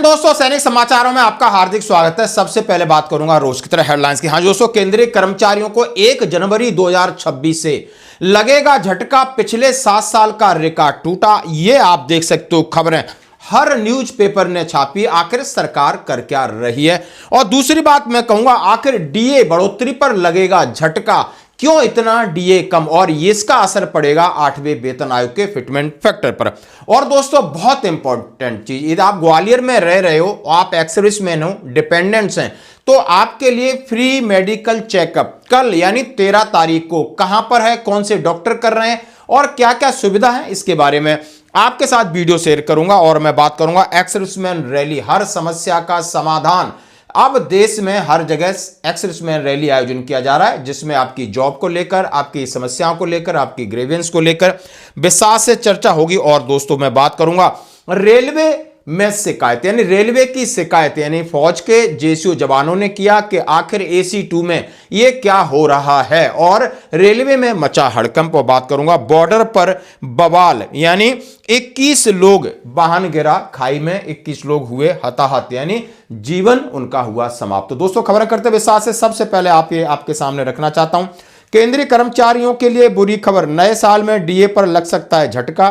दोस्तों, सैनिक समाचारों में आपका हार्दिक स्वागत है। सबसे पहले बात करूंगा रोज की तरह हेडलाइंस की। हाँ दोस्तों, केंद्रीय कर्मचारियों को 1 जनवरी 2026 से लगेगा झटका, पिछले 7 साल का रिकॉर्ड टूटा। ये आप देख सकते हो, खबरें हर न्यूज़पेपर ने छापी। आखिर सरकार कर क्या रही है? और दूसरी बात मैं कहूंगा, आखिर डीए बढ़ोतरी पर लगेगा झटका, क्यों इतना डीए कम, और इसका असर पड़ेगा 8वें वेतन आयोग के फिटमेंट फैक्टर पर। और दोस्तों, बहुत इंपॉर्टेंट चीज, यदि आप ग्वालियर में रह रहे हो, आप एक्स सर्विसमैन हो, डिपेंडेंट्स हैं, तो आपके लिए फ्री मेडिकल चेकअप कल यानी 13 तारीख को कहां पर है, कौन से डॉक्टर कर रहे हैं और क्या क्या सुविधा है, इसके बारे में आपके साथ वीडियो शेयर करूंगा। और मैं बात करूंगा एक्स सर्विसमैन रैली, हर समस्या का समाधान। अब देश में हर जगह एक्स सर्विसमैन रैली आयोजन किया जा रहा है, जिसमें आपकी जॉब को लेकर, आपकी समस्याओं को लेकर, आपकी ग्रीवेंस को लेकर विस्तार से चर्चा होगी। और दोस्तों, मैं बात करूंगा रेलवे में शिकायत, यानी रेलवे की शिकायत, यानी फौज के जेसीओ जवानों ने किया कि आखिर AC2 में ये क्या हो रहा है, और रेलवे में मचा हड़कंप। और बात करूंगा बॉर्डर पर बवाल, यानी 21 लोग, वाहन गिरा खाई में, 21 लोग हुए हताहत, यानी जीवन उनका हुआ समाप्त। तो दोस्तों, खबर करते विस्तार से, सबसे पहले आपके सामने रखना चाहता हूं केंद्रीय कर्मचारियों के लिए बुरी खबर, नए साल में डीए पर लग सकता है झटका।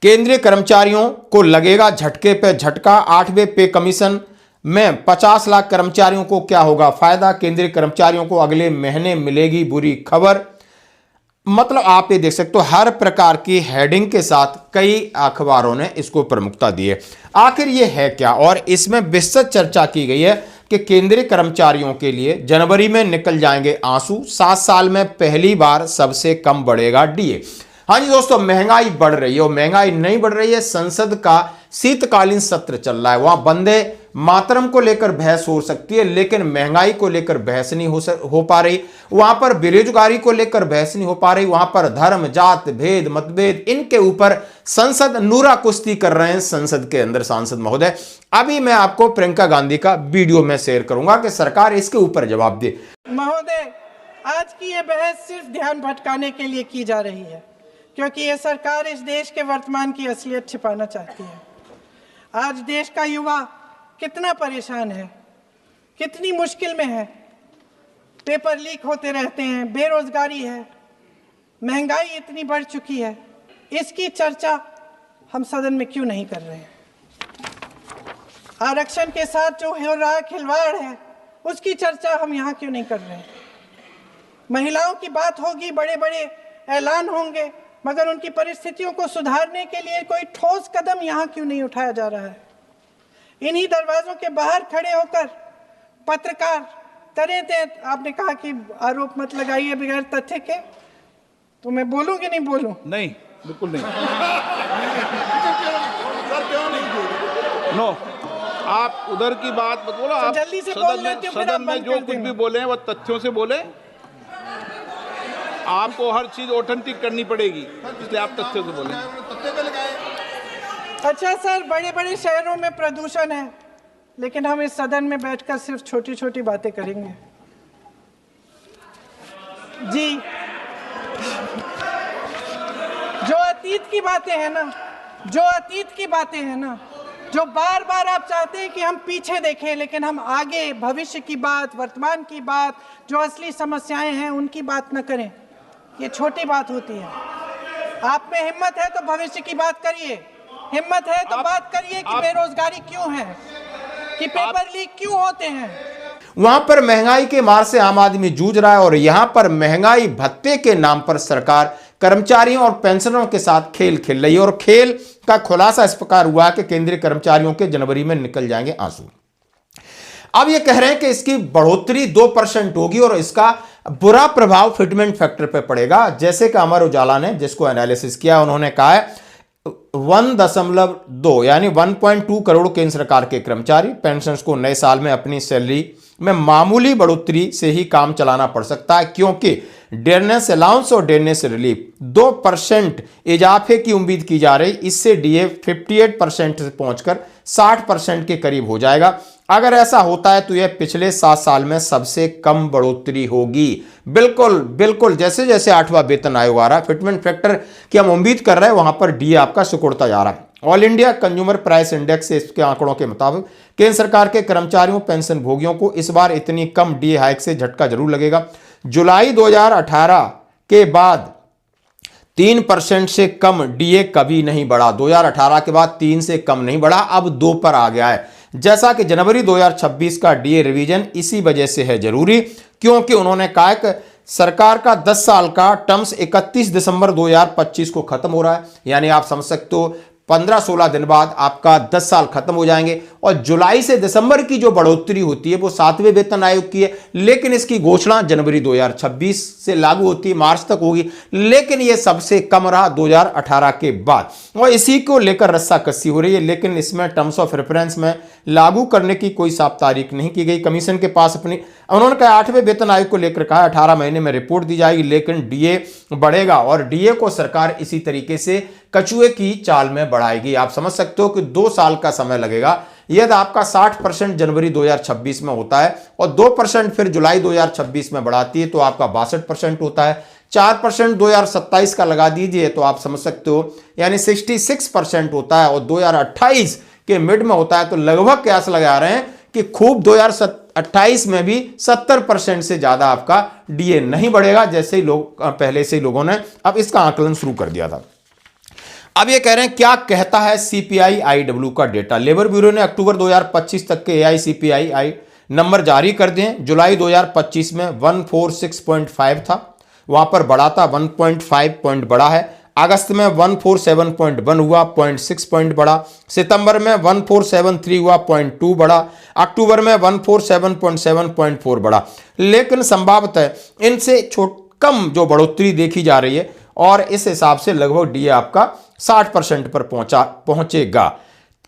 केंद्रीय कर्मचारियों को लगेगा झटके पे झटका, 8वें पे कमीशन में 50 लाख कर्मचारियों को क्या होगा फायदा, केंद्रीय कर्मचारियों को अगले महीने मिलेगी बुरी खबर। मतलब आप ये देख सकते हो, हर प्रकार की हेडिंग के साथ कई अखबारों ने इसको प्रमुखता दी है। आखिर ये है क्या, और इसमें विस्तृत चर्चा की गई है कि केंद्रीय कर्मचारियों के लिए जनवरी में निकल जाएंगे आंसू, 7 साल में पहली बार सबसे कम बढ़ेगा डीए। हाँ जी दोस्तों, महंगाई बढ़ रही है, और महंगाई नहीं बढ़ रही है, संसद का शीतकालीन सत्र चल रहा है, वहां वंदे मातरम को लेकर बहस हो सकती है, लेकिन महंगाई को लेकर बहस नहीं हो पा रही, वहां पर बेरोजगारी को लेकर बहस नहीं हो पा रही, वहां पर धर्म, जात, भेद, मतभेद, इनके ऊपर संसद नूरा कुश्ती कर रहे हैं संसद के अंदर सांसद महोदय। अभी मैं आपको प्रियंका गांधी का वीडियो में शेयर करूंगा कि सरकार इसके ऊपर जवाब दे। महोदय, आज की यह बहस सिर्फ ध्यान भटकाने के लिए की जा रही है, क्योंकि ये सरकार इस देश के वर्तमान की असलियत छिपाना चाहती है। आज देश का युवा कितना परेशान है, कितनी मुश्किल में है, पेपर लीक होते रहते हैं, बेरोजगारी है, महंगाई इतनी बढ़ चुकी है, इसकी चर्चा हम सदन में क्यों नहीं कर रहे हैं? आरक्षण के साथ जो हो रहा खिलवाड़ है, उसकी चर्चा हम यहाँ क्यों नहीं कर रहे हैं? महिलाओं की बात होगी, बड़े बड़े ऐलान होंगे, मगर उनकी परिस्थितियों को सुधारने के लिए कोई ठोस कदम यहाँ क्यों नहीं उठाया जा रहा है? इन्हीं दरवाजों के बाहर खड़े होकर पत्रकार तरह आपने कहा कि आरोप मत लगाइए बगैर तथ्य के, तो मैं बोलूं कि नहीं बोलूं? नहीं, बिल्कुल नहीं। नो, आप उधर की बात मत बोलो, आप जल्दी से सदन में जो कुछ भी बोले वो तथ्यों से बोले। आपको हर चीज ऑथेंटिक करनी पड़ेगी, इसलिए आप तथ्यों से बोलें। अच्छा सर, बड़े बड़े शहरों में प्रदूषण है, लेकिन हम इस सदन में बैठकर सिर्फ छोटी छोटी बातें करेंगे। जी, जो अतीत की बातें हैं ना, जो बार बार आप चाहते हैं कि हम पीछे देखें, लेकिन हम आगे भविष्य की बात, वर्तमान की बात, जो असली समस्याएं हैं उनकी बात न करें, ये छोटी बात होती है। आप में हिम्मत है तो भविष्य की बात करिए, हिम्मत है तो बात करिए कि बेरोजगारी क्यों है, कि पेपर लीक क्यों होते हैं। वहां पर महंगाई के मार से आम आदमी जूझ रहा है, और यहां पर महंगाई भत्ते के नाम पर सरकार कर्मचारियों और पेंशनरों के साथ खेल खेल रही है। और खेल का खुलासा इस प्रकार हुआ कि केंद्रीय कर्मचारियों के जनवरी में निकल जाएंगे आंसू। अब ये कह रहे हैं कि इसकी बढ़ोतरी 2% होगी, और इसका बुरा प्रभाव फिटमेंट फैक्टर पे पड़ेगा। जैसे कि अमर उजाला ने जिसको एनालिसिस किया, उन्होंने कहा है 1.2 यानी 1.2 करोड़ केंद्र सरकार के कर्मचारी पेंशनर्स को नए साल में अपनी सैलरी में मामूली बढ़ोतरी से ही काम चलाना पड़ सकता है, क्योंकि डेयरनेस अलाउंस और डेयरनेस रिलीफ 2% इजाफे की उम्मीद की जा रही। इससे डीए 58% से पहुंचकर 60% के करीब हो जाएगा। अगर ऐसा होता है तो यह पिछले 7 साल में सबसे कम बढ़ोतरी होगी। बिल्कुल बिल्कुल, जैसे जैसे 8वां वेतन आयोग आ रहा है, फिटमेंट फैक्टर की हम उम्मीद कर रहे हैं, वहां पर डीए आपका सिकुड़ता जा रहा है। All India consumer price index से इसके आंकड़ों के मुताबिक केंद्र सरकार के कर्मचारियों पेंशन भोगियों को इस बार इतनी कम डीए हाइक से झटका जरूर लगेगा। जुलाई 2018 के बाद 3% से कम डीए कभी नहीं बढ़ा। 2018 के बाद 3 से कम नहीं बढ़ा, अब 2 पर आ गया है। जैसा कि जनवरी 2026 का डीए रिवीजन इसी वजह से है जरूरी, क्योंकि उन्होंने कहा कि सरकार का 10 साल का टर्म्स 31 दिसंबर 2025 को खत्म हो रहा है। यानी आप समझ सकते हो 15-16 दिन बाद आपका 10 साल खत्म हो जाएंगे। और जुलाई से दिसंबर की जो बढ़ोतरी होती है वो 7वें वेतन आयोग की है, लेकिन इसकी घोषणा जनवरी 2026 से लागू होती है, मार्च तक होगी, लेकिन यह सबसे कम रहा 2018 के बाद। और इसी को लेकर रस्साकसी हो रही है, लेकिन इसमें टर्म्स ऑफ रेफरेंस में लागू करने की कोई साफ तारीख नहीं की गई। कमीशन के पास अपनी, उन्होंने कहा 8वें वेतन आयोग को लेकर कहा 18 महीने में रिपोर्ट दी जाएगी, लेकिन डीए बढ़ेगा और डीए को सरकार इसी तरीके से कछुए की चाल में बढ़ाएगी। आप समझ सकते हो कि 2 साल का समय लगेगा। यदि आपका 60% जनवरी 2026 में होता है और 2% फिर जुलाई 2026 में बढ़ाती है तो आपका 62% होता है। 4% 2027 का लगा दीजिए तो आप समझ सकते हो यानी 66% होता है, और 2028 के मिड में होता है तो लगभग कयास लगा रहे हैं कि खूब 2028 में भी 70% से ज्यादा आपका डीए नहीं बढ़ेगा, जैसे ही लोग पहले से ही लोगों ने अब इसका आकलन शुरू कर दिया था। अब ये कह रहे हैं क्या कहता है सीपीआई आईडब्ल्यू का डेटा। लेबर ब्यूरो ने अक्टूबर 2025 तक के एआईसीपीआई नंबर जारी कर दिए। जुलाई 2025 में 146.5 था, वहां पर बढ़ा था 1.5 पॉइंट बढ़ा है। अगस्त में 147.1 हुआ, 0.6 पॉइंट बढ़ा। सितंबर में 1473 हुआ, 0.2 बढ़ा। अक्टूबर में 147.7 0.4 बढ़ा। लेकिन संभवतः इनसे कम जो बढ़ोतरी देखी जा रही है, और इस हिसाब से लगभग डीए आपका 60% पर पहुंचेगा।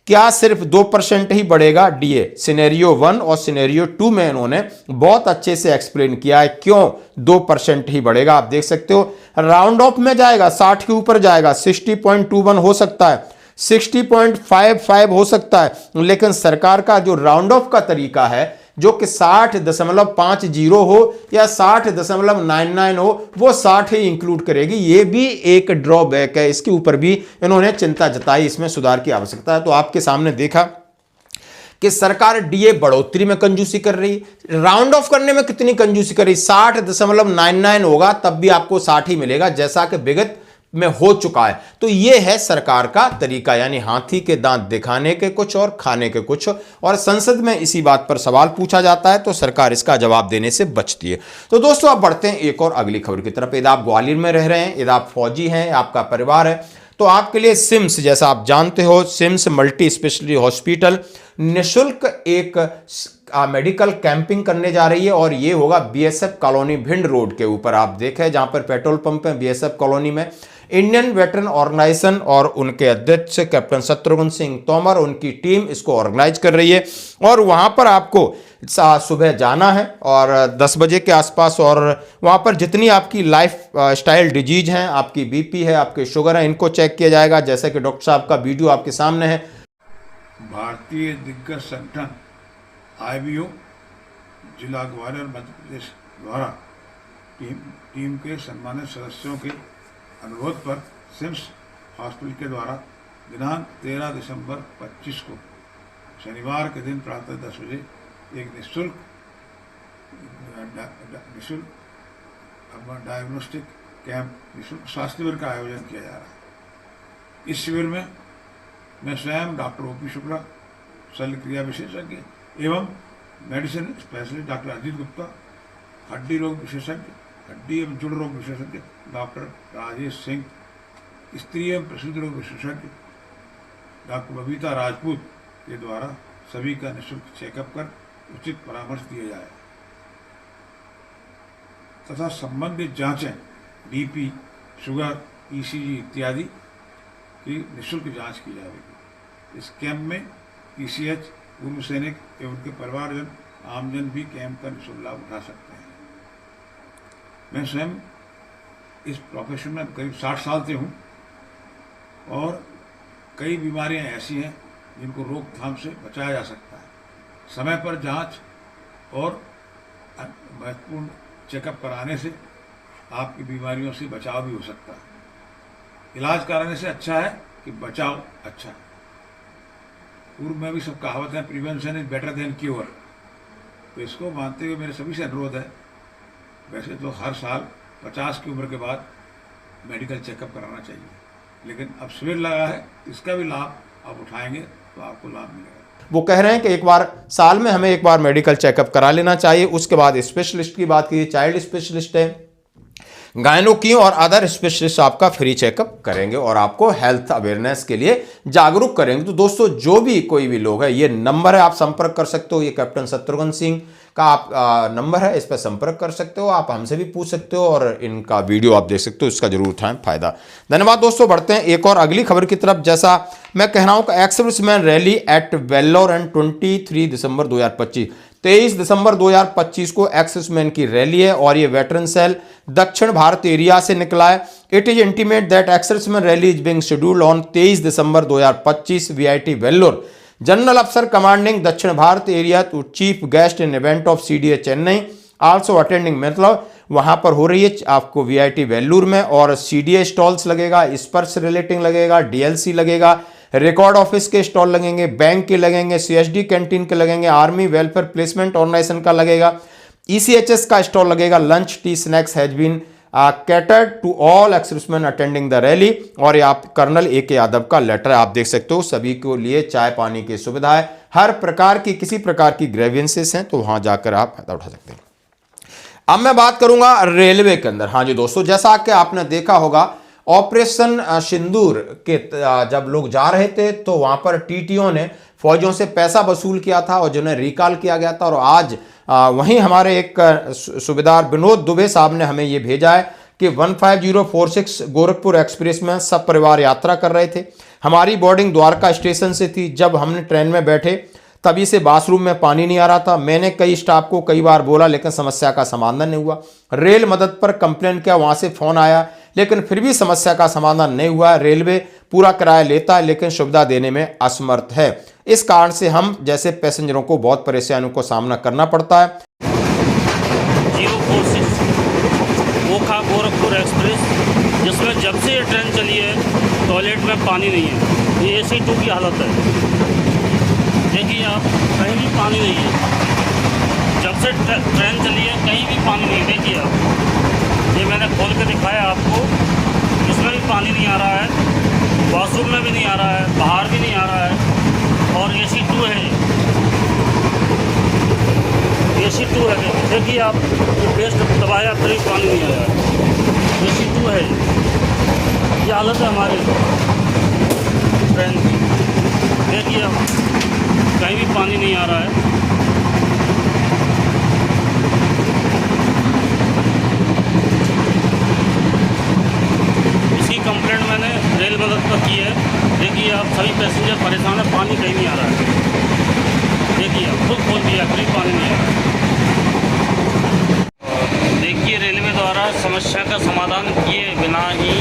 क्या सिर्फ 2% ही बढ़ेगा डीए? सिनेरियो 1 और सिनेरियो 2 में इन्होंने बहुत अच्छे से एक्सप्लेन किया है क्यों 2% ही बढ़ेगा। आप देख सकते हो राउंड ऑफ में जाएगा, 60 के ऊपर जाएगा, 60.21 हो सकता है, 60.55 हो सकता है, लेकिन सरकार का जो राउंड ऑफ का तरीका है जो कि 60.50 हो या 60.99 हो, वो 60 ही इंक्लूड करेगी। ये भी एक ड्रॉबैक है, इसके ऊपर भी इन्होंने चिंता जताई, इसमें सुधार की आवश्यकता है। तो आपके सामने देखा कि सरकार डीए बढ़ोतरी में कंजूसी कर रही, राउंड ऑफ करने में कितनी कंजूसी कर रही, 60.99 होगा तब भी आपको 60 ही मिलेगा, जैसा कि विगत में हो चुका है। तो यह है सरकार का तरीका, यानी हाथी के दांत दिखाने के कुछ और खाने के कुछ, और संसद में इसी बात पर सवाल पूछा जाता है तो सरकार इसका जवाब देने से बचती है। तो दोस्तों अब बढ़ते हैं एक और अगली खबर की तरफ। यदि आप ग्वालियर में रह रहे हैं, यदि आप फौजी हैं, आपका परिवार है, तो आपके लिए सिम्स, जैसा आप जानते हो, सिम्स मल्टी स्पेशलिटी हॉस्पिटल निःशुल्क एक मेडिकल कैंपिंग करने जा रही है, और ये होगा बीएसएफ कॉलोनी भिंड रोड के ऊपर। आप देखें जहां पर पेट्रोल पंप है बीएसएफ कॉलोनी में, इंडियन वेटरन ऑर्गेनाइजेशन और उनके अध्यक्ष कैप्टन शत्रुघ्न सिंह तोमर, उनकी टीम इसको ऑर्गेनाइज कर रही है। और वहां पर आपको सुबह जाना है और 10 बजे के आसपास, और वहां पर जितनी आपकी लाइफ स्टाइल डिजीज हैं, आपकी बीपी है, आपके शुगर है, इनको चेक किया जाएगा, जैसे कि डॉक्टर साहब का वीडियो आपके सामने है। भारतीय दिग्गज संगठन आईबीओ जिला ग्वालियर मध्य प्रदेश द्वारा टीम के सम्मानित सदस्यों के अनुरोध पर सिम्स हॉस्पिटल के द्वारा दिनांक 13 दिसंबर 25 को शनिवार के दिन प्रातः 10 बजे एक निःशुल्क डायग्नोस्टिक कैंप, निःशुल्क स्वास्थ्य शिविर का आयोजन किया जा रहा है। इस शिविर में मैं स्वयं डॉक्टर ओपी शुक्ला, शल्य क्रिया विशेषज्ञ एवं medicine specialist doctor Ajit Gupta, हड्डी रोग विशेषज्ञ, हड्डी एवं जुड़ रोग विशेषज्ञ डॉक्टर राजेश सिंह, स्त्री एवं प्रसूति रोग विशेषज्ञ डॉक्टर बबीता राजपूत के द्वारा सभी का निःशुल्क चेकअप कर उचित परामर्श दिया जाए तथा संबंधित जांचें बीपी, शुगर, ईसीजी इत्यादि की निःशुल्क जांच की जाएगी। इस कैंप में पीसीएच, पूर्व सैनिक एवं उनके परिवारजन, आमजन भी कैंप का निःशुल्क लाभ उठा सकते हैं। मैं स्वयं इस प्रोफेशन में करीब 60 साल से हूँ, और कई बीमारियां ऐसी हैं जिनको रोकथाम से बचाया जा सकता है। समय पर जांच और महत्वपूर्ण चेकअप कराने से आपकी बीमारियों से बचाव भी हो सकता है। इलाज कराने से अच्छा है कि कि बचाव अच्छा। पूर्व में भी सब कहावत है, prevention is better than cure. तो इसको मानते हुए मेरे सभी से अनुरोध है, वैसे तो हर साल 50 की उम्र के बाद मेडिकल चेकअप कराना चाहिए, लेकिन अब शिविर लगा है, इसका भी लाभ आप उठाएंगे तो आपको लाभ मिलेगा। वो कह रहे हैं कि एक बार साल में हमें एक बार मेडिकल चेकअप करा लेना चाहिए। उसके बाद स्पेशलिस्ट की बात कीजिए, चाइल्ड स्पेशलिस्ट है, गायनो की और अदर स्पेशलिस्ट आपका फ्री चेकअप करेंगे और आपको हेल्थ अवेयरनेस के लिए जागरूक करेंगे। तो दोस्तों जो भी कोई भी लोग है, ये नंबर है, आप संपर्क कर सकते हो। ये कैप्टन शत्रुघ्न सिंह का आप नंबर है, इस पर संपर्क कर सकते हो। आप हमसे भी पूछ सकते हो और इनका वीडियो आप देख सकते हो, इसका जरूर उठाएं फायदा। धन्यवाद दोस्तों। बढ़ते हैं एक और अगली खबर की तरफ। जैसा मैं कह रहा हूं कि ex-serviceman rally at Vellore and 23 December 2025, 23 December 2025 को एक्स-सर्विसमैन की रैली है और ये वेटरन सेल दक्षिण भारत एरिया से निकला है। It is intimate that ex-serviceman rally is being scheduled on 23 December 2025 VIT Vellore. General अफसर commanding Dakshin Bharat area to chief guest in event of CDA Chennai also attending. मतलब वहां पर हो रही है आपको वीआईटी वेल्लूर में, और सीडीए स्टॉल्स लगेगा, स्पर्श रिलेटिंग लगेगा, डीएलसी लगेगा, रिकॉर्ड ऑफिस के स्टॉल लगेंगे, बैंक के लगेंगे, सीएसडी कैंटीन के लगेंगे, आर्मी वेलफेयर प्लेसमेंट ऑर्गेनाइजेशन का लगेगा, ईसीएचएस का स्टॉल लगेगा। Lunch tea snacks has been catered to all ex-serviceman attending the rally. और ये आप कर्नल ए.के. यादव का लेटर है, आप देख सकते हो। सभी को लिए चाय पानी की सुविधा है, हर प्रकार की किसी प्रकार की ग्रेवियंसेस हैं तो वहां जाकर आप फायदा उठा सकते हैं। अब मैं बात करूंगा रेलवे के अंदर। हाँ जी दोस्तों, जैसा कि आपने देखा होगा ऑपरेशन सिंदूर के जब लोग जा रहे थे तो वहां पर टीटीओ ने फौजियों से पैसा वसूल किया था और जिन्हें रिकॉल किया गया था। और आज वहीं हमारे एक सूबेदार विनोद दुबे साहब ने हमें यह भेजा है कि 15046 गोरखपुर एक्सप्रेस में सब परिवार यात्रा कर रहे थे। हमारी बोर्डिंग द्वारका स्टेशन से थी। जब हमने ट्रेन में बैठे तभी से बाथरूम में पानी नहीं आ रहा था। मैंने कई स्टाफ को कई बार बोला लेकिन समस्या का समाधान नहीं हुआ। रेल मदद पर कंप्लेंट किया, वहां से फोन आया लेकिन फिर भी समस्या का समाधान नहीं हुआ। रेलवे पूरा किराया लेता है लेकिन सुविधा देने में असमर्थ है। इस कारण से हम जैसे पैसेंजरों को बहुत परेशानियों को सामना करना पड़ता है। 046 ओखा गोरखपुर एक्सप्रेस, जिसमें जब से ये ट्रेन चली है टॉयलेट में पानी नहीं है। ये AC 2 की हालत है। देखिए आप, कहीं भी पानी नहीं है। जब से ट्रेन चली है कहीं भी पानी नहीं। देखिए आप, ये मैंने खोल के दिखाया आपको, इसमें भी पानी नहीं आ रहा है, वॉशरूम में भी नहीं आ रहा है, बाहर भी नहीं आ रहा है। और AC 2 है, AC 2 है। देखिए आप, पेस्ट दबाया फिर भी पानी नहीं आया। AC 2 है। ये हालत है हमारी ट्रेन की। देखिए आप, कहीं भी पानी नहीं आ रहा है। इसकी कंप्लेंट मैंने रेल मदद पर की है। देखिए आप, सभी पैसेंजर परेशान है, पानी कहीं नहीं आ रहा है। देखिए आप, खुद खोल दिया फिर भी पानी नहीं आ रहा है। देखिए, रेलवे द्वारा समस्या का समाधान किए बिना ही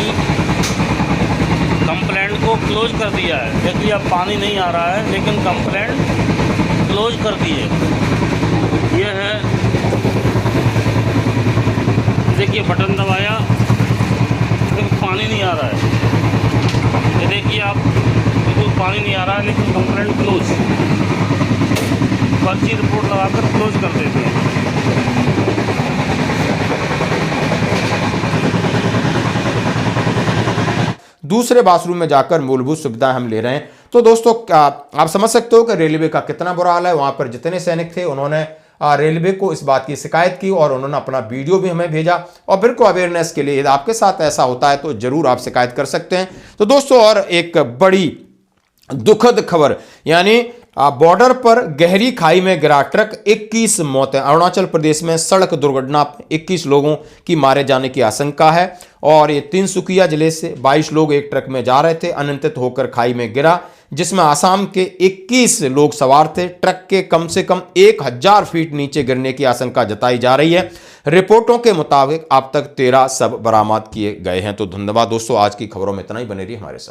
कंप्लेंट को क्लोज कर दिया है। देखिए अब पानी नहीं आ रहा है लेकिन कंप्लेंट क्लोज कर दी है। ये है, देखिए बटन दबाया लेकिन पानी नहीं आ रहा है। ये देखिए आप, बिल्कुल पानी नहीं आ रहा है लेकिन कंप्लेंट क्लोज, पर्ची रिपोर्ट लगाकर क्लोज कर देते हैं। दूसरे बाथरूम में जाकर मूलभूत सुविधाएं हम ले रहे हैं। तो दोस्तों आप समझ सकते हो कि रेलवे का कितना बुरा हाल है। वहां पर जितने सैनिक थे उन्होंने रेलवे को इस बात की शिकायत की और उन्होंने अपना वीडियो भी हमें भेजा। और फिर को अवेयरनेस के लिए यदि आपके साथ ऐसा होता है तो जरूर आप शिकायत कर सकते हैं। तो दोस्तों, और एक बड़ी दुखद खबर, यानी बॉर्डर पर गहरी खाई में गिरा ट्रक, 21 मौतें। अरुणाचल प्रदेश में सड़क दुर्घटना 21 लोगों की मारे जाने की आशंका है। और ये तिनसुकिया जिले से 22 लोग एक ट्रक में जा रहे थे, अनियंत्रित होकर खाई में गिरा, जिसमें आसाम के 21 लोग सवार थे। ट्रक के कम से कम 1000 फीट नीचे गिरने की आशंका जताई जा रही है। रिपोर्टों के मुताबिक अब तक 13 शव बरामद किए गए हैं। तो धन्यवाद दोस्तों, आज की खबरों में इतना ही। बने रहिए हमारे साथ।